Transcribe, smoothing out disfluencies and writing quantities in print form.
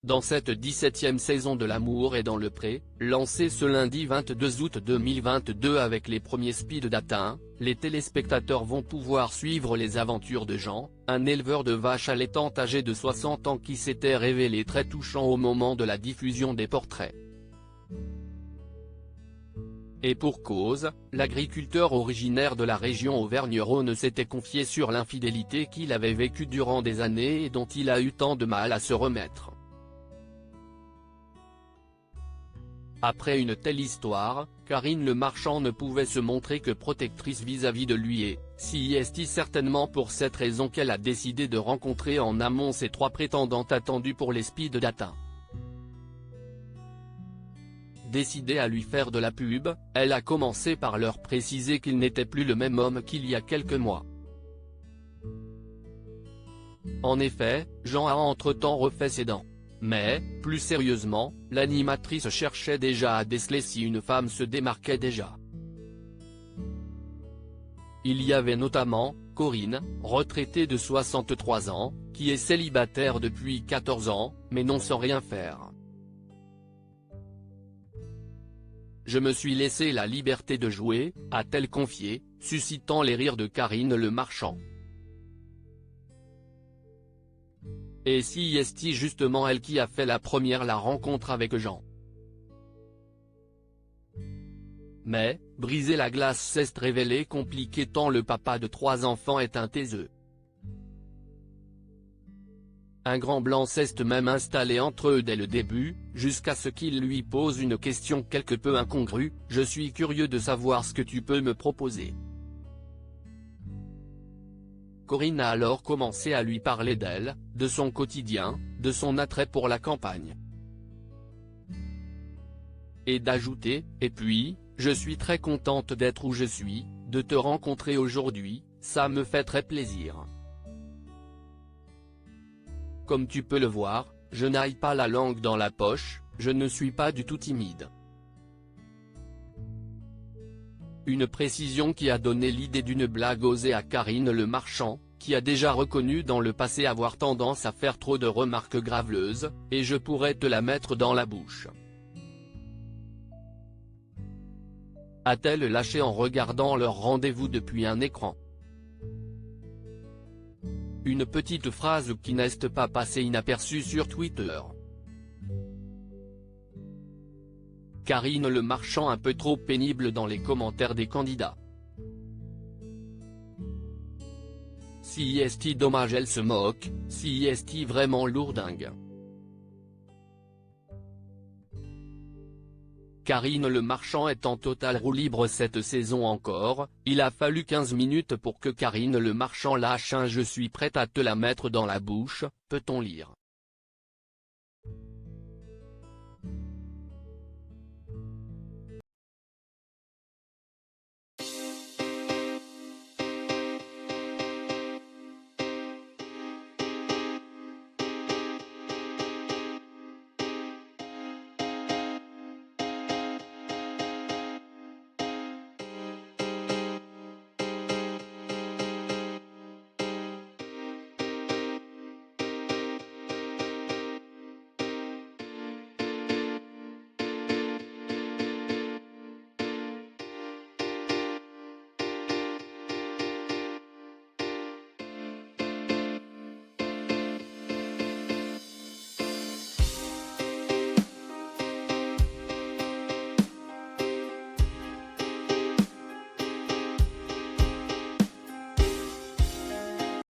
dans cette 17e saison de L'amour est dans le pré, lancée ce lundi 22 août 2022 avec les premiers speed dating, les téléspectateurs vont pouvoir suivre les aventures de Jean, un éleveur de vaches allaitantes âgé de 60 ans qui s'était révélé très touchant au moment de la diffusion des portraits. Et pour cause, l'agriculteur originaire de la région Auvergne-Rhône s'était confié sur l'infidélité qu'il avait vécue durant des années et dont il a eu tant de mal à se remettre. Après une telle histoire, Karine Le Marchand ne pouvait se montrer que protectrice vis-à-vis de lui et, c'est certainement pour cette raison qu'elle a décidé de rencontrer en amont ses 3 prétendantes attendues pour les speed dating. Décidée à lui faire de la pub, elle a commencé par leur préciser qu'il n'était plus le même homme qu'il y a quelques mois. En effet, Jean a entre-temps refait ses dents. Mais, plus sérieusement, l'animatrice cherchait déjà à déceler si une femme se démarquait déjà. Il y avait notamment, Corinne, retraitée de 63 ans, qui est célibataire depuis 14 ans, mais non sans rien faire. Je me suis laissé la liberté de jouer, a-t-elle confié, suscitant les rires de Karine Le Marchand. Et c'est justement elle qui a fait la rencontre avec Jean. Mais, briser la glace s'est révélé compliqué tant le papa de 3 enfants est un taiseux. Un grand blanc s'est même installé entre eux dès le début, jusqu'à ce qu'il lui pose une question quelque peu incongrue: « Je suis curieux de savoir ce que tu peux me proposer. » Corinne a alors commencé à lui parler d'elle, de son quotidien, de son attrait pour la campagne. Et d'ajouter: « Et puis, je suis très contente d'être où je suis, de te rencontrer aujourd'hui, ça me fait très plaisir. Comme tu peux le voir, je n'aille pas la langue dans la poche, je ne suis pas du tout timide. » Une précision qui a donné l'idée d'une blague osée à Karine Le Marchand, qui a déjà reconnu dans le passé avoir tendance à faire trop de remarques graveleuses, et je pourrais te la mettre dans la bouche. A-t-elle lâché en regardant leur rendez-vous depuis un écran. Une petite phrase qui n'est pas passée inaperçue sur Twitter. Karine Le Marchand un peu trop pénible dans les commentaires des candidats. C'est dommage elle se moque, c'est vraiment lourdingue. Karine Le Marchand est en totale roue libre cette saison encore, il a fallu 15 minutes pour que Karine Le Marchand lâche un « je suis prête à te la mettre dans la bouche », peut-on lire.